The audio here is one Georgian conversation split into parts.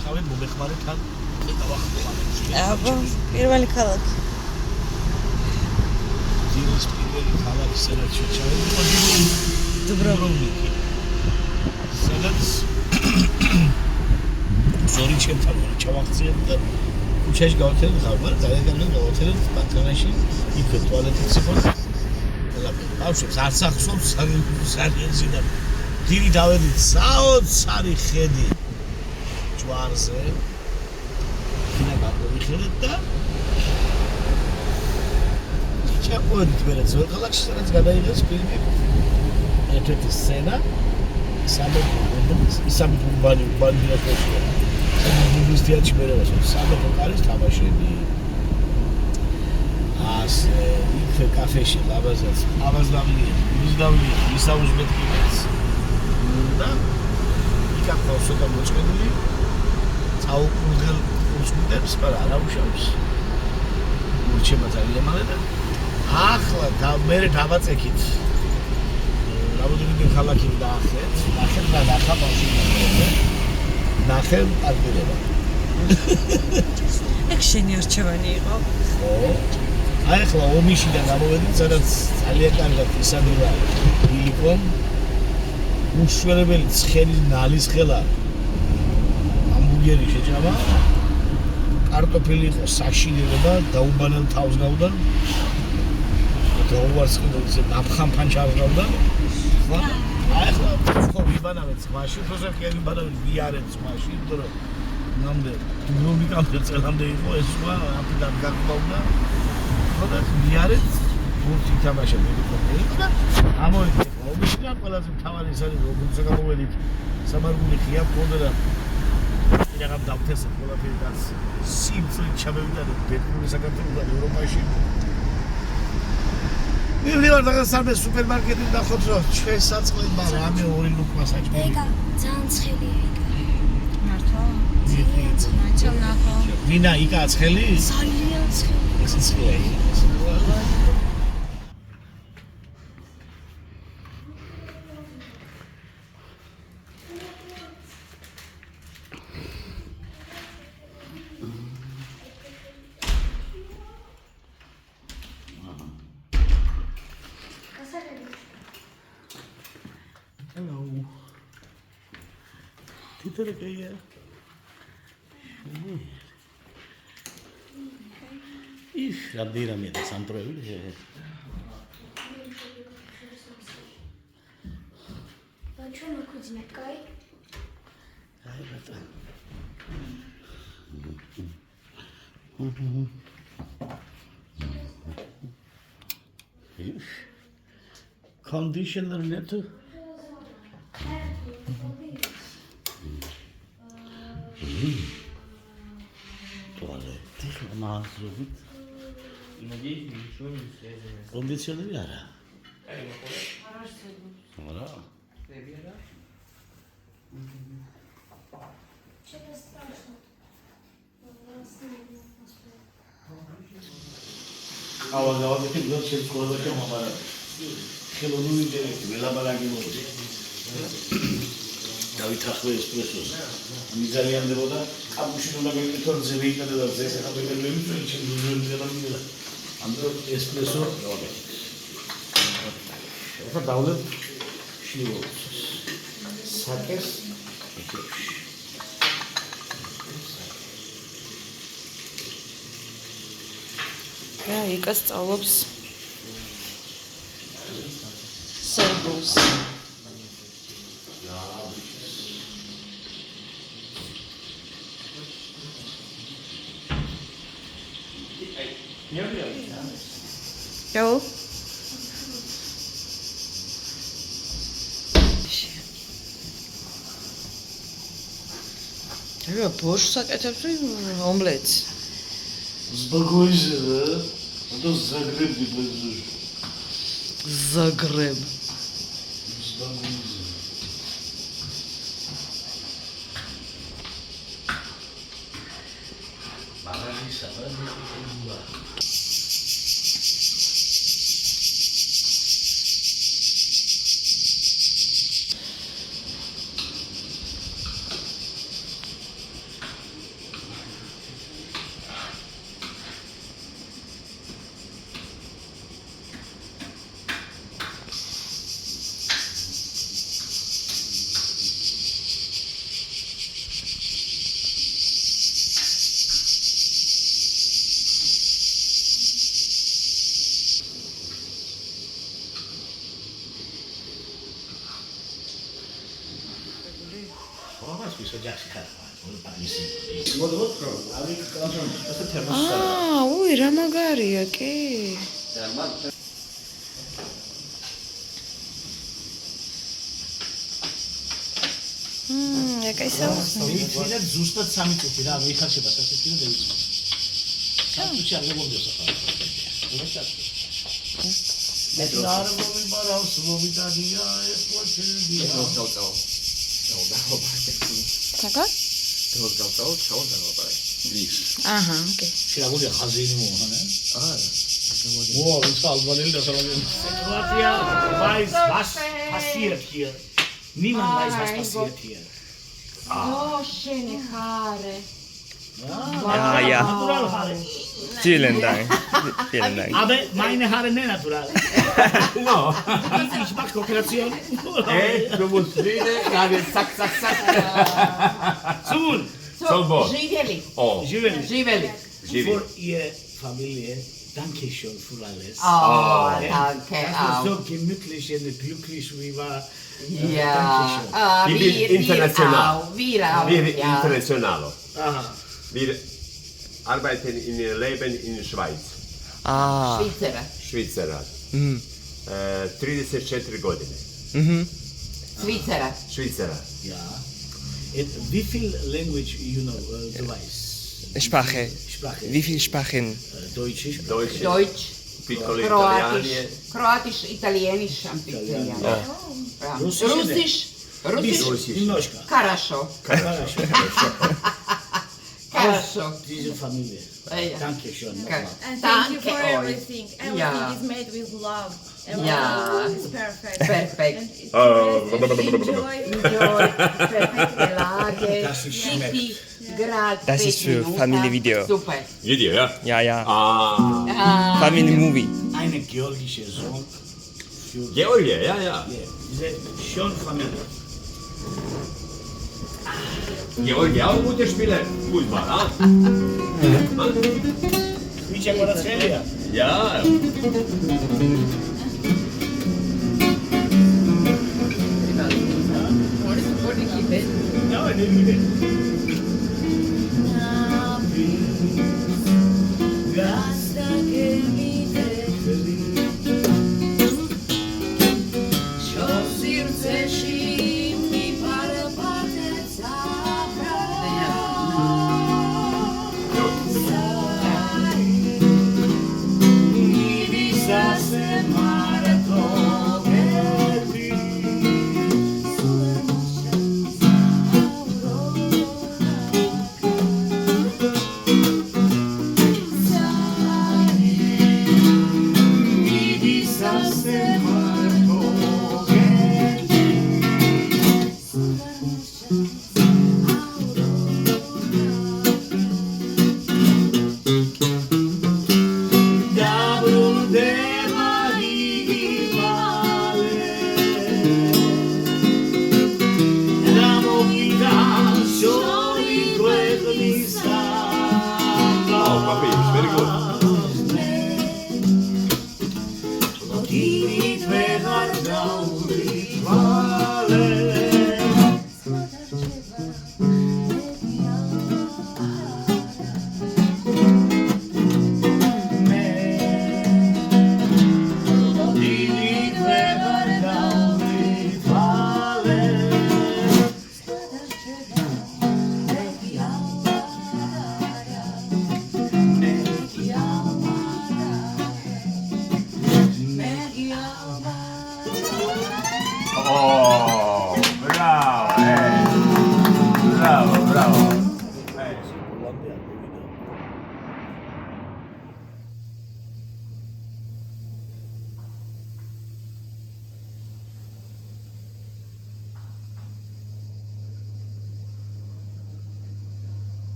ვიყავით მომეხმარეთან აბა, პირველი ქალაქი. ძირის პირველი ქალაქი, სადაც შეჩავდი, დუბროვნიკი. სადაც ზორი ჩემთან ჩავახციეთ და ქუჩაში გავათელეთ ხარ, ძალიან გავათელეთ პანკანაში, იქ ტუალეტიც იყო. ბავშვებს არც ახსოვს სარგენზი და დიდი დავედით საოცარი ხედი ჯვარზე. იქნა გავიხილეთ და ჩაყვედით მერე ძველ ქალაქში, სადაც გადაიღეს ფილმი. ერთ-ერთი სცენა სამეფო ბანდირაშია. სამეფო თეატრში მერე სამეფო კარის თამაშები. ასე იქ კაფეში ლაბაზაც ავაზდავლია, მისდავლია, ისაუზმეთ კიდეც. და იქ ახლა ცოტა მოწყენილი წაუკრუგელ უსკუტებს, მაგრამ არ უშავს. ურჩება ძალიან მალე და ახლა მერე დავაწექით. რამოდენიმე ქალაქი დაახეთ, და ნახა ბავშვი. ნახე პარტნიორობა. ეგ შენი არჩევანი იყო? ხო. აი ახლა ომიშიდან გამოვედით, სადაც ძალიან კარგად ისადილა იყო. უშველებელი ცხენის ნალის ხელა. ჰამბურგერი შეჭამა. კარტოფილი იყო საშინელება, დაუბანელ თავს გავდა. დაუვარცხინდა ისე ნაფხან ფანჩარს გავდა. აი ახლა ხო ვიბანავეთ ზღვაში, უბრალოდ კი ვიბანავეთ ვიარეთ ზღვაში, იმიტომ რომ ნამდვილ დუბროვნიკამდე წელამდე იყო ეს ზღვა, აფრიკად გაგვდა. ხოდა ვიარეთ ბურთი თამაშები და ამოვიდეთ ომისგან ყველაზე მთავარი ის არის რომ გამოვედით სამარგული ხია მქონდა და რაღაც დავთესეთ ყველაფერი და სიმწრით ჩამევიდა ბედნიერი საქართველოსთან ევროპაში. მივდივარ და სამე სუპერმარკეტში ნახოთ რომ ჩვენ საწყლება რამე ორი ლუკმა საჭმელი. ეგა ძალიან ცხელია ეგა. მართლა? ძალიან ცხელი. ჩემ ნახო. ვინა იკა ცხელი? ძალიან ცხელი. ეს ცხელია. Hello. Tittere kaya. Ish, radira mi da santro è. Facciamo così, ok? Dai, bata. Ish. Conditioner net. Туалет, мазут. Надеюсь, ничего не связано. Кондиционер яра. Хорошо. Ара. Привет. Что-то страшно. Ава გავაკეთე გზას შეცვლება შემამარა. ხელოვნური დერექი ველაბალაგი მოდი. დავითახე ესპრესოს. მი ძალიან დებოდა კაპუჩინო და მეკითხა ზევეიკადა და ზეს ახალგებელი მიწველი ჩემი ზემდე და ამდრო ესპრესო გავაკეთე. ახლა დავლებ შილოს. საკეს რა, იკა სწავლობს სერბულს. Чао. რა ბოშს აკეთებს ომლეტს? Спокойно, да? А то Загреб не пойдешь. Загреб. უი, რა მაგარია, კი. ეკაისაო. ვიქნებ ზუსტად 3 წუთი რა, მიიხარშება სასექირო დევიწყო. 3 წუთი არ მოგონდეს ახლა. მეტნარ მომიბარავს მომიტანია ეს მოჩერდია. Така? აჰა, ოკეი. შეაგულია ხაზინი მოა, ne? Wow, it's Albanese restaurant. Croatia, weiß was passiert hier? Niemand weiß, was passiert hier. შენი ხარე. Ja. Natural Haare. Vielen Dank. Vielen Dank. Aber meine Haare nicht natural. No. Ich mache Kooperation. Du musst wieder, ja, zack, zack, zack. Soon. So bon. Živjeli. Oh, Živeli. Živjeli. Für Ihre Familie. Danke schön für alles. danke. So gemütlich und glücklich wie war. Ja. Ich bin international. Wir international. Aha. Wir arbeiten in Leben in Schweiz. Švicera. Švicera. 34 godine. Švicera. Švicera. Ja. And wie viel language you know, du weißt? Sprache. Sprache. Wie viele Sprachen? Deutsch. Deutsch. Deutsch. Piccolo Kroatisch. italiano. Kroatisch, Italienisch, Italiano. Russisch. Russisch. Немножко. Хорошо. Хорошо. Хорошо. Diese Familie. Danke schön. And thank you for Danke euch. everything. Everything is made with love. Yeah. It's perfect. Perfect. And it's enjoy. Enjoy. Perfekte Lage. Das ist schmeckt. City. Grad. Das ist für Familienvideo. Super. Video, ja? Ja, ja. Family Movie. Eine georgische Sohn. Georgia, ja, ja. Diese schöne Familie. Georgia, auch gute Spieler. Fußball, ah? Vice Guaraskelia. Ja. Ja, ne Liebe.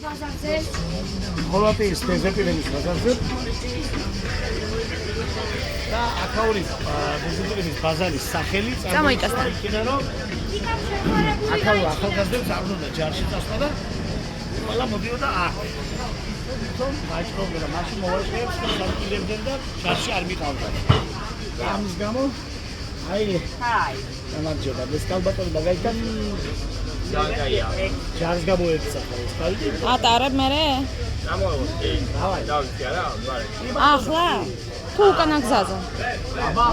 ბაზარზე ხოლმე სტეზეპირების ბაზარზე და აქაური სტეზეპირების ბაზარის სახელი წამოიტანე. იქიდან რომ აქაურ ახალგაზრდებს არ უნდა ჯარში წასვლა და ყველა მოდიოდა აქ. თუმცა მაიწყობდა და მაშინ მოვაშორებს და სამკილებდნენ და ჯარში არ მიყავდა. ამის გამო აი გამარჯობა ეს კალბატონი მაგალითად ჯარს გამოეცა ეს კალბი ატარებ მერე? დავით არა, ახლა? თუ უკანა გზაზე? აბა